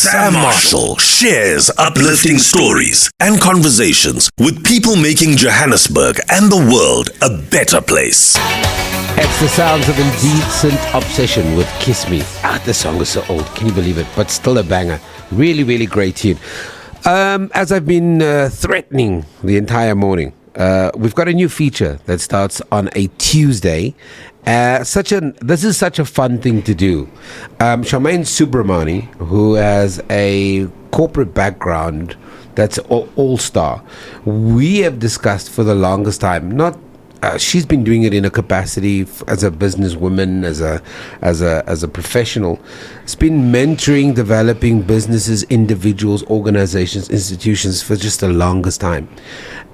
Samm Marshall shares uplifting stories and conversations with people making Johannesburg and the world a better place. It's the sounds of Indecent Obsession with Kiss Me. This song is so old, can you believe it? But still a banger. Really, really great tune. As I've been threatening the entire morning, we've got a new feature that starts on a Tuesday. This is such a fun thing to do. Charmaine Soobramoney, who has a corporate background that's all-star, we have discussed for the longest time, she's been doing it in a capacity as a businesswoman, as a professional. It's been mentoring, developing businesses, individuals, organizations, institutions for just the longest time.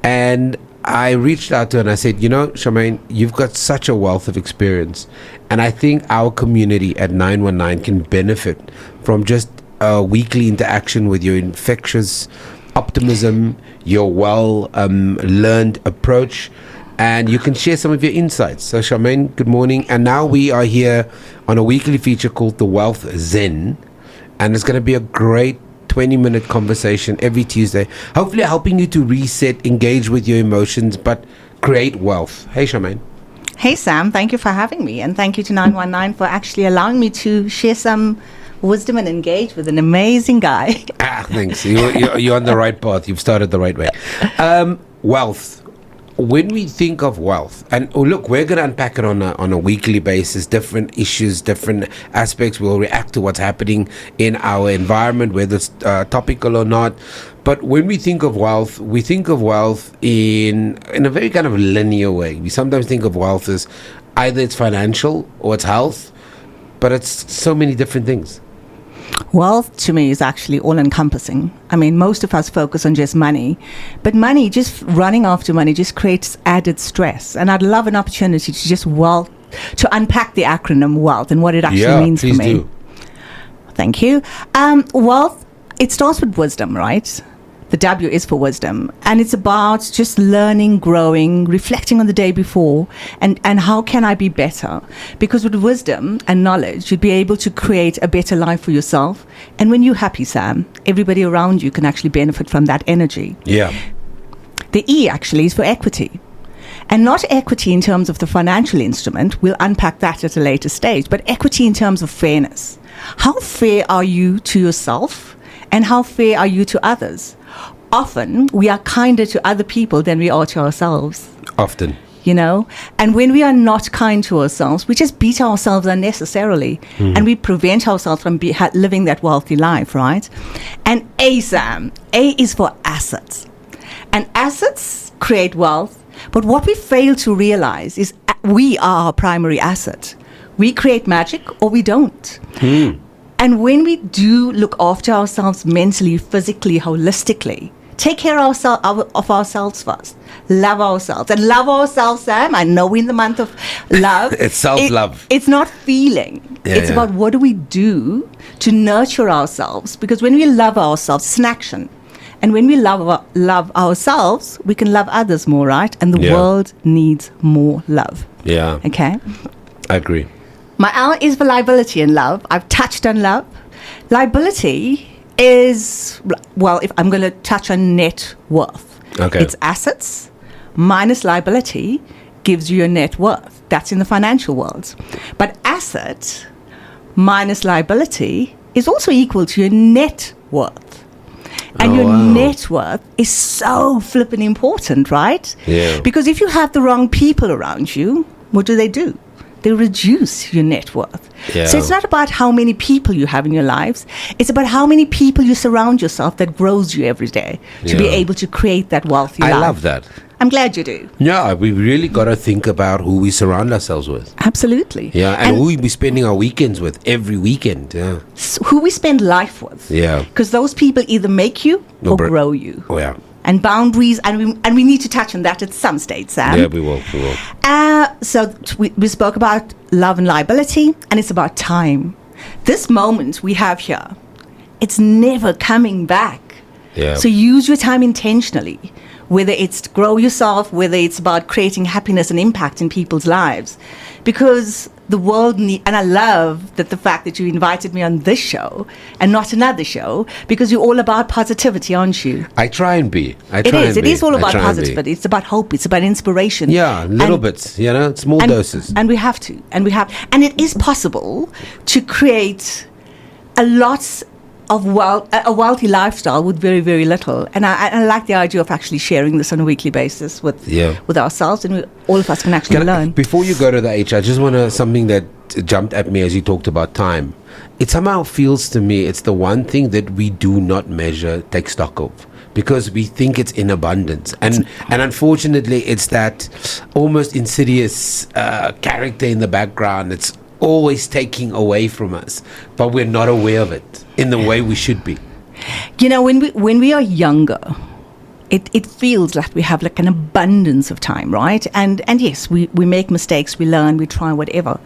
And I reached out to her and I said, Charmaine, you've got such a wealth of experience. And I think our community at 919 can benefit from just a weekly interaction with your infectious optimism, your well-learned approach, and you can share some of your insights. So Charmaine, good morning. And now we are here on a weekly feature called the Wealth Zen. And it's going to be a great 20-minute conversation every Tuesday, hopefully helping you to reset, engage with your emotions, but create wealth. Hey, Charmaine. Hey, Sam. Thank you for having me. And thank you to 919 for actually allowing me to share some wisdom and engage with an amazing guy. Thanks. You're on the right path. You've started the right way. Wealth. When we think of wealth, and look, we're going to unpack it on a weekly basis, different issues, different aspects. We'll react to what's happening in our environment, whether it's topical or not. But when we think of wealth, we think of wealth in a very kind of linear way. We sometimes think of wealth as either it's financial or it's health, but it's so many different things. Wealth to me is actually all-encompassing. I mean, most of us focus on just money, but money, just running after money, just creates added stress. And I'd love an opportunity to to unpack the acronym wealth and what it actually means for me. Do. Thank you. Wealth, it starts with wisdom, right? The W is for wisdom. And it's about just learning, growing, reflecting on the day before, and how can I be better? Because with wisdom and knowledge, you'd be able to create a better life for yourself. And when you're happy, Sam, everybody around you can actually benefit from that energy. Yeah. The E actually is for equity. And not equity in terms of the financial instrument. We'll unpack that at a later stage. But equity in terms of fairness. How fair are you to yourself? And how fair are you to others? Often, we are kinder to other people than we are to ourselves. Often. And when we are not kind to ourselves, we just beat ourselves unnecessarily. And we prevent ourselves from living that wealthy life, right? And A, Sam, A is for assets. And assets create wealth. But what we fail to realize is we are our primary asset. We create magic or we don't. And when we do look after ourselves mentally, physically, holistically, take care of ourselves first. Love ourselves. And love ourselves, Sam, I know we're in the month of love. It's self-love. It's not feeling. It's about what do we do to nurture ourselves. Because when we love ourselves, it's an action. And when we love ourselves, we can love others more, right? And the world needs more love. Yeah. Okay? I agree. My L is for liability and love. I've touched on love. Liability is, if I'm going to touch on net worth. Okay. It's assets minus liability gives you your net worth. That's in the financial world. But asset minus liability is also equal to your net worth. And your net worth is so flippin' important, right? Yeah. Because if you have the wrong people around you, what do? They reduce your net worth. Yeah. So it's not about how many people you have in your lives. It's about how many people you surround yourself that grows you every day to be able to create that wealthy life. I love that. I'm glad you do. Yeah, we really got to think about who we surround ourselves with. Absolutely. Yeah, and who we be spending our weekends with every weekend. Yeah. Who we spend life with. Yeah. Because those people either make you or grow you. Oh, yeah. And boundaries, and we need to touch on that at some stage, Sam. Yeah, we will. So we spoke about love and liability, and it's about time. This moment we have here, it's never coming back. Yeah. So use your time intentionally. whether it's to grow yourself, whether it's about creating happiness and impact in people's lives. Because the world and I love that the fact that you invited me on this show and not another show, because you're all about positivity, aren't you? I try and be. It is all about positivity. It's about hope. It's about inspiration. Yeah, little bits, small doses. And we have to. And it is possible to create a wealthy lifestyle with very, very little. And I like the idea of actually sharing this on a weekly basis with ourselves, and all of us can actually learn. Before you go to the H, I just want to, something that jumped at me as you talked about time. It somehow feels to me it's the one thing that we do not measure, take stock of, because we think it's in abundance. And unfortunately, it's that almost insidious character in the background. It's always taking away from us, but we're not aware of it in the way we should be. When we are younger, it feels like we have like an abundance of time, right? And yes, we make mistakes, we learn, we try whatever.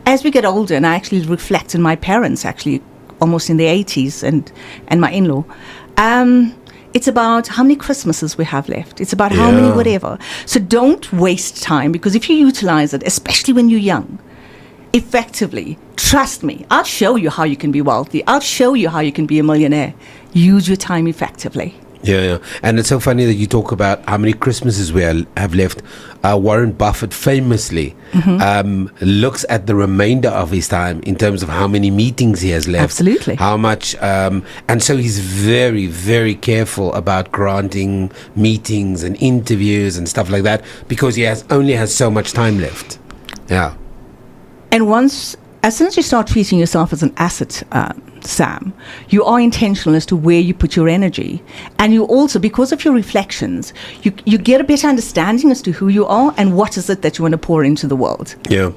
As we get older, and I actually reflect on my parents, actually almost in the 80s, and my in-law, it's about how many Christmases we have left. It's about how many whatever. So don't waste time, because if you utilize it, especially when you're young, effectively, trust me, I'll show you how you can be wealthy. I'll show you how you can be a millionaire. Use your time effectively. Yeah. And it's so funny that you talk about how many Christmases we have left. Warren Buffett famously looks at the remainder of his time in terms of how many meetings he has left. Absolutely. How much, and so he's very, very careful about granting meetings and interviews and stuff like that, because he only has so much time left. Yeah. And as soon as you start treating yourself as an asset, Sam, you are intentional as to where you put your energy. And you also, because of your reflections, you get a better understanding as to who you are and what is it that you want to pour into the world. Yeah.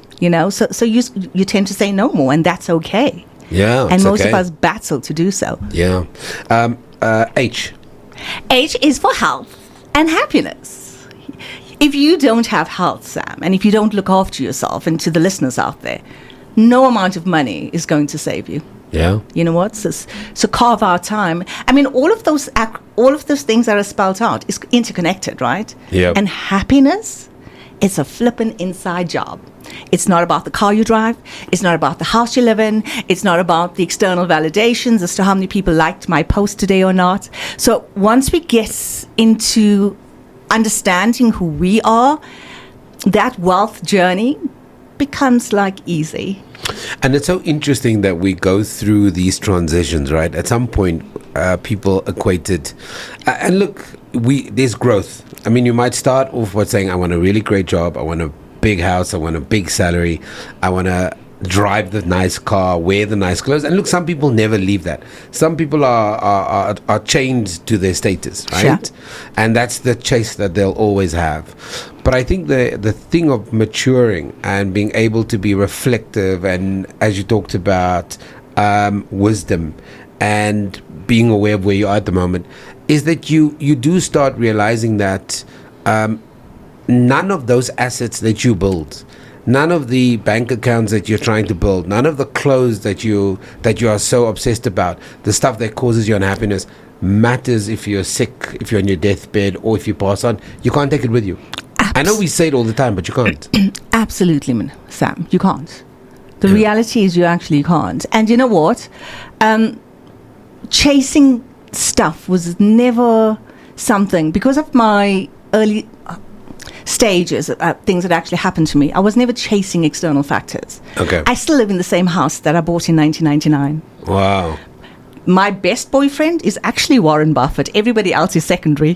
So you tend to say no more, and that's okay. Yeah. And most of us battle to do so. Yeah. H. H is for health and happiness. If you don't have health, Sam, and if you don't look after yourself, and to the listeners out there, no amount of money is going to save you. Yeah. You know what? So carve out time. I mean, all of those things that are spelled out is interconnected, right? Yeah. And happiness, it's a flippin' inside job. It's not about the car you drive. It's not about the house you live in. It's not about the external validations as to how many people liked my post today or not. So once we get into understanding who we are, that wealth journey becomes like easy. And it's so interesting that we go through these transitions, right? At some point, people equated, and look, there's growth. I mean, you might start off with saying, I want a really great job, I want a big house, I want a big salary, I want to drive the nice car, wear the nice clothes. And look, some people never leave that. Some people are chained to their status, right? Sure. And that's the chase that they'll always have. But I think the thing of maturing and being able to be reflective, and as you talked about, wisdom and being aware of where you are at the moment, is that you do start realizing that none of those assets that you build, none of the bank accounts that you're trying to build, none of the clothes that you are so obsessed about, the stuff that causes you unhappiness, matters if you're sick, if you're on your deathbed, or if you pass on. You can't take it with you. I know we say it all the time, but you can't. Absolutely, Sam. You can't. The reality is you actually can't. And you know what? Chasing stuff was never something, because of my early stages, things that actually happened to me. I was never chasing external factors. Okay. I still live in the same house that I bought in 1999. Wow. My best boyfriend is actually Warren Buffett. Everybody else is secondary.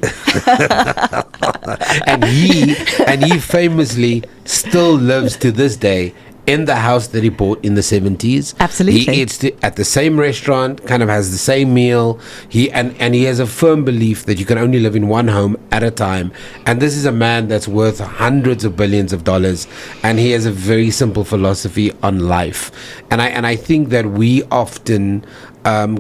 and he famously still lives to this day in the house that he bought in the 70s. Absolutely. He eats at the same restaurant, kind of has the same meal. He has a firm belief that you can only live in one home at a time. And this is a man that's worth hundreds of billions of dollars. And he has a very simple philosophy on life. And I think that we often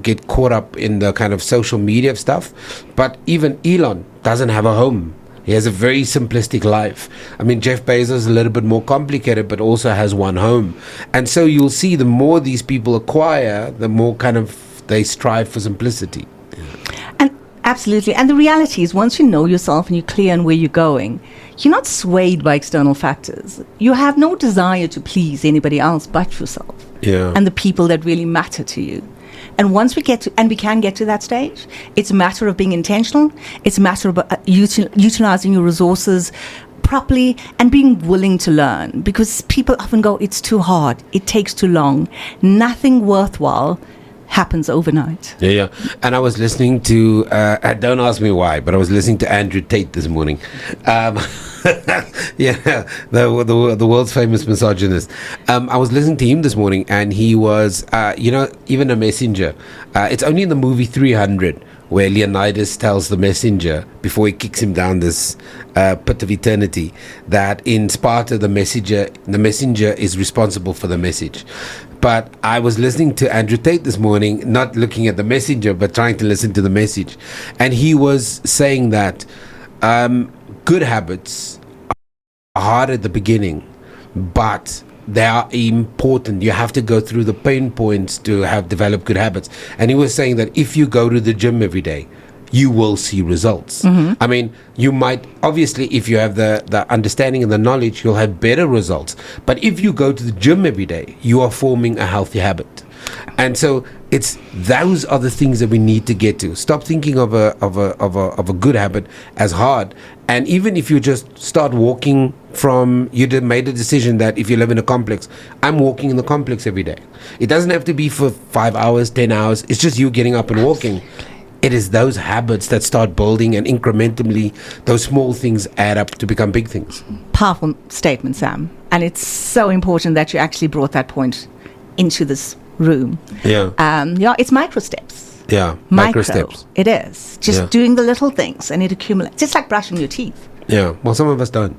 get caught up in the kind of social media stuff. But even Elon doesn't have a home. He has a very simplistic life. I mean, Jeff Bezos is a little bit more complicated, but also has one home. And so you'll see the more these people acquire, the more kind of they strive for simplicity. Absolutely. And the reality is, once you know yourself and you're clear on where you're going, you're not swayed by external factors. You have no desire to please anybody else but yourself and the people that really matter to you. And once we get to, and we can get to that stage, it's a matter of being intentional. It's a matter of utilizing your resources properly and being willing to learn, because people often go, it's too hard, it takes too long. Nothing worthwhile happens overnight. Yeah. And I was listening to, don't ask me why, but I was listening to Andrew Tate this morning. The world's famous misogynist. I was listening to him this morning, and he was, even a messenger. It's only in the movie 300 where Leonidas tells the messenger, before he kicks him down this pit of eternity, that in Sparta the messenger is responsible for the message. But I was listening to Andrew Tate this morning, not looking at the messenger, but trying to listen to the message. And he was saying that good habits are hard at the beginning, but they are important. You have to go through the pain points to have developed good habits. And he was saying that if you go to the gym every day, you will see results. I mean, you might, obviously, if you have the understanding and the knowledge, you'll have better results. But if you go to the gym every day, you are forming a healthy habit. And so those are the things that we need to get to. Stop thinking of a good habit as hard. And even if you just start walking made a decision that if you live in a complex, I'm walking in the complex every day. It doesn't have to be for 5 hours, 10 hours. It's just you getting up and walking. It is those habits that start building, and incrementally, those small things add up to become big things. Powerful statement, Sam. And it's so important that you actually brought that point into this room. It's micro steps. Micro steps. It is. Just doing the little things, and it accumulates. Just like brushing your teeth. Yeah. Well, some of us don't.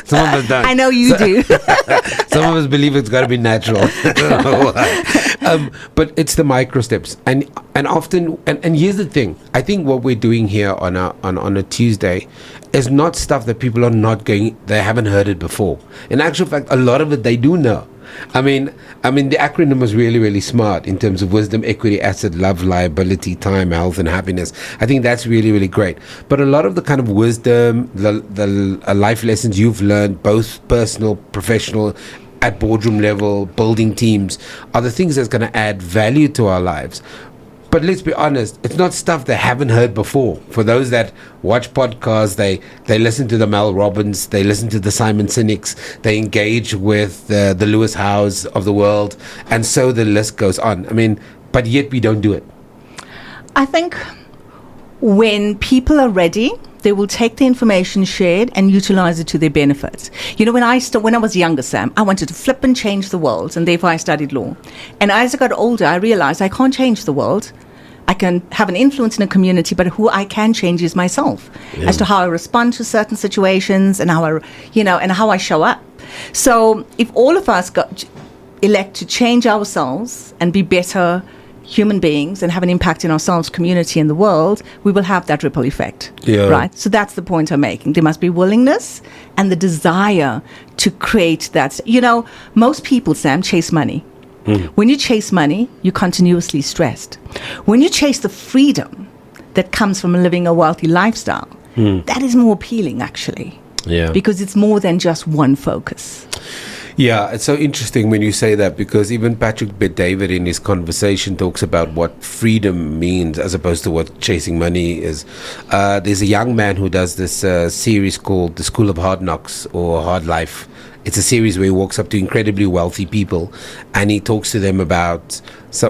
Some of us don't. I know you do. Some of us believe it's got to be natural. I don't know why. But it's the micro steps, and often, and here's the thing. I think what we're doing here on a Tuesday is not stuff that people are not going. They haven't heard it before. In actual fact, a lot of it they do know. I mean, the acronym was really, really smart in terms of wisdom, equity, asset, love, liability, time, health, and happiness. I think that's really, really great. But a lot of the kind of wisdom, the life lessons you've learned, both personal, professional, at boardroom level, building teams, are the things that's going to add value to our lives. But let's be honest, it's not stuff they haven't heard before. For those that watch podcasts, they listen to the Mel Robbins, they listen to the Simon Sinek's, they engage with the Lewis Howes of the world, and so the list goes on. I mean, but yet we don't do it. I think when people are ready, they will take the information shared and utilize it to their benefit. You know, when I was younger, Sam, I wanted to flip and change the world, and therefore I studied law. And as I got older, I realized I can't change the world. I can have an influence in a community, but who I can change is myself, as to how I respond to certain situations and how I show up. So if all of us elect to change ourselves and be better human beings and have an impact in ourselves, community, and the world, we will have that ripple effect. Right? So that's the point I'm making. There must be willingness and the desire to create that. You know, most people, Sam, chase money. When you chase money, you're continuously stressed. When you chase the freedom that comes from living a wealthy lifestyle, that is more appealing, actually. Because it's more than just one focus. Yeah, it's so interesting when you say that, because even Patrick Bet-David in his conversation talks about what freedom means as opposed to what chasing money is. There's a young man who does this series called The School of Hard Knocks or Hard Life. It's a series where he walks up to incredibly wealthy people and he talks to them about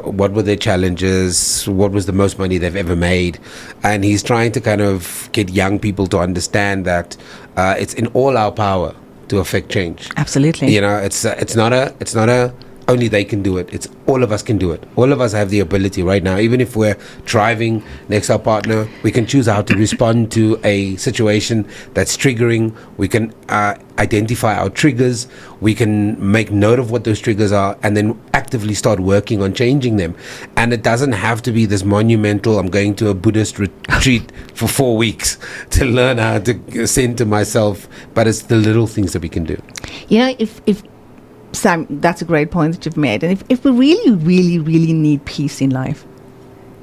what were their challenges, what was the most money they've ever made. And he's trying to kind of get young people to understand that it's in all our power to affect change. Absolutely. You know, it's not a only they can do it. It's all of us can do it. All of us have the ability right now. Even if we're driving next to our partner, we can choose how to respond to a situation that's triggering. We can identify our triggers. We can make note of what those triggers are and then actively start working on changing them. And it doesn't have to be this monumental, I'm going to a Buddhist retreat for 4 weeks to learn how to center myself. But it's the little things that we can do. You know, if Sam, that's a great point that you've made. And if we really, really, really need peace in life,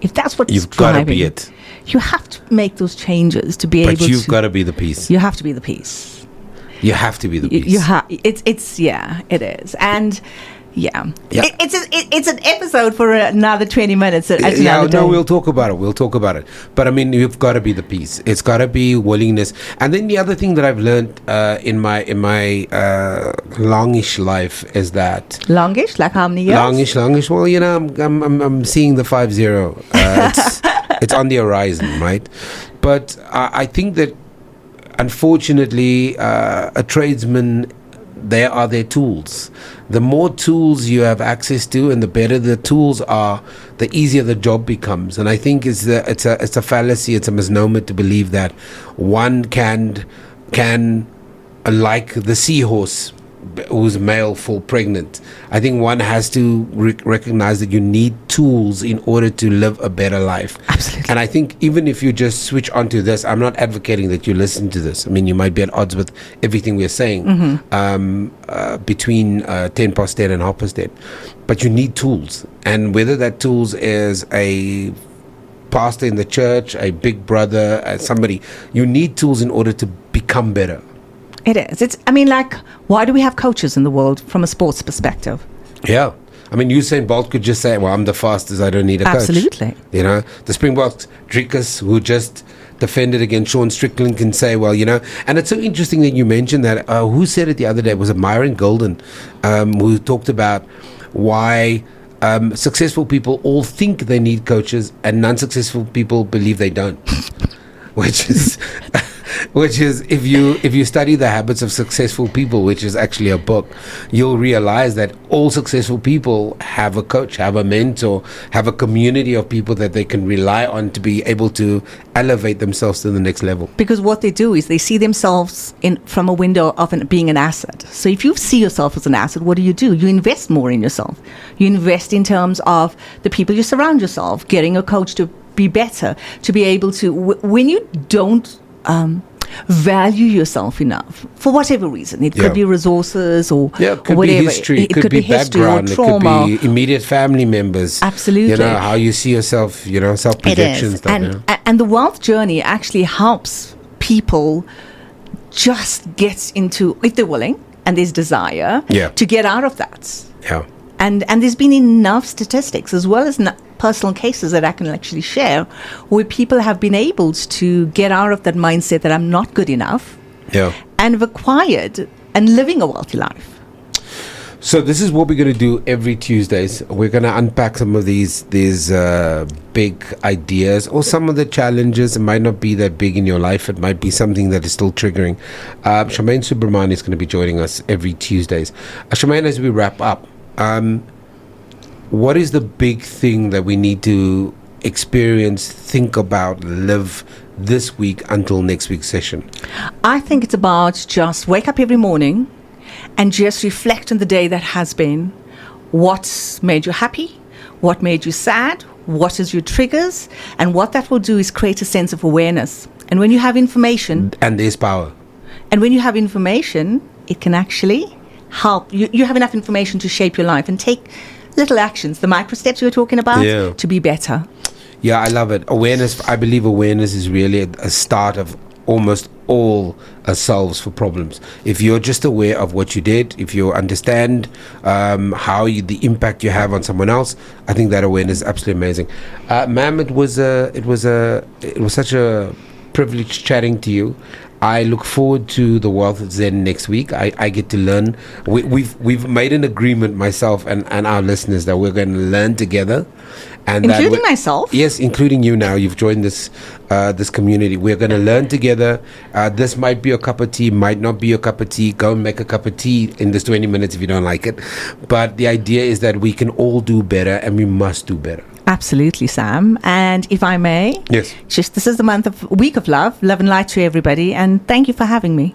if that's what's You've got to driving, be it. you have to make those changes to be able to. But you've got to be the piece. You have to be the piece. You have to be the piece. You have. It's yeah. It is. And yeah. It's an episode for another 20 minutes. No, we'll talk about it. But I mean, you've got to be the piece. It's got to be willingness. And then the other thing that I've learned in my longish life is that longish, like how many years? Longish. Well, you know, I'm seeing the 50. It's on the horizon, right? But I think that unfortunately, a tradesman, they are their tools. The more tools you have access to, and the better the tools are, the easier the job becomes. And I think it's a fallacy, it's a misnomer to believe that one can like the seahorse whose male fall pregnant. I think one has to recognize that you need tools in order to live a better life. Absolutely. And I think even if you just switch onto this, I'm not advocating that you listen to this. I mean, you might be at odds with everything we're saying between 10 past 10 and half past 10. But you need tools. And whether that tools is a pastor in the church, a big brother, somebody, you need tools in order to become better. It is. Why do we have coaches in the world from a sports perspective? Yeah. I mean, Usain Bolt could just say, well, I'm the fastest, I don't need a coach. Absolutely. You know, the Springbok drinkers who just defended against Sean Strickland can say, well, you know, and it's so interesting that you mentioned that. Who said it the other day? Was it Myron Golden who talked about why successful people all think they need coaches and non-successful people believe they don't? Which is if you study the habits of successful people, which is actually a book, you'll realize that all successful people have a coach, have a mentor, have a community of people that they can rely on to be able to elevate themselves to the next level. Because what they do is they see themselves from a window of being an asset. So if you see yourself as an asset, what do? You invest more in yourself. You invest in terms of the people you surround yourself, getting a coach to be better, to be able to, when you don't value yourself enough for whatever reason, it could be resources or it could whatever. Be history, it could be background, or trauma. It could be immediate family members. Absolutely. You know, how you see yourself, you know, self-projection stuff. And the wealth journey actually helps people just get into, if they're willing and there's desire, to get out of that. Yeah. And there's been enough statistics as well as personal cases that I can actually share where people have been able to get out of that mindset that I'm not good enough and have acquired and living a wealthy life. So this is what we're going to do every Tuesdays. We're going to unpack some of these big ideas or some of the challenges. It might not be that big in your life. It might be something that is still triggering. Charmaine Soobramoney is going to be joining us every Tuesdays. Charmaine, as we wrap up, what is the big thing that we need to experience, think about, live this week until next week's session? I think it's about just wake up every morning and just reflect on the day that has been. What made you happy? What made you sad? What is your triggers? And what that will do is create a sense of awareness. And when you have information... And there's power. And when you have information, it can actually help. You have enough information to shape your life and take little actions, the micro steps you were talking about, to be better. Yeah, I love it. Awareness, I believe awareness is really a start of almost all solves for problems. If you're just aware of what you did, if you understand the impact you have on someone else, I think that awareness is absolutely amazing. Ma'am, it was such a privilege chatting to you. I look forward to the Wealth Zen next week. I get to learn. We've made an agreement, myself and our listeners, that we're going to learn together. And including myself? Yes, including you now. You've joined this community. We're going to learn together. This might be your cup of tea, might not be your cup of tea. Go and make a cup of tea in this 20 minutes if you don't like it. But the idea is that we can all do better, and we must do better. Absolutely, Sam. And if I may, yes, this is the week of love and light to everybody. And thank you for having me.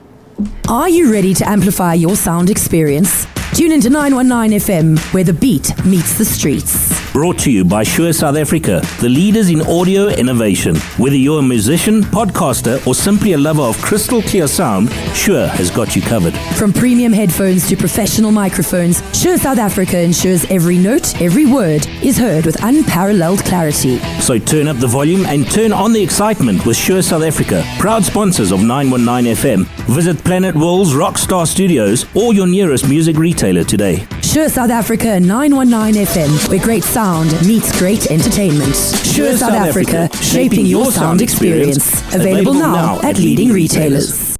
Are you ready to amplify your sound experience? Tune into 919 FM, where the beat meets the streets. brought to you by Shure South Africa, the leaders in audio innovation. Whether you're a musician, podcaster, or simply a lover of crystal clear sound, Shure has got you covered. From premium headphones to professional microphones, Shure South Africa ensures every note, every word is heard with unparalleled clarity. So turn up the volume and turn on the excitement with Shure South Africa, proud sponsors of 919 FM. Visit Planet World's Rockstar Studios or your nearest music retailer today. Shure South Africa 919 FM, where great sound meets great entertainment. Shure South Africa, shaping your sound experience. Available now at leading retailers.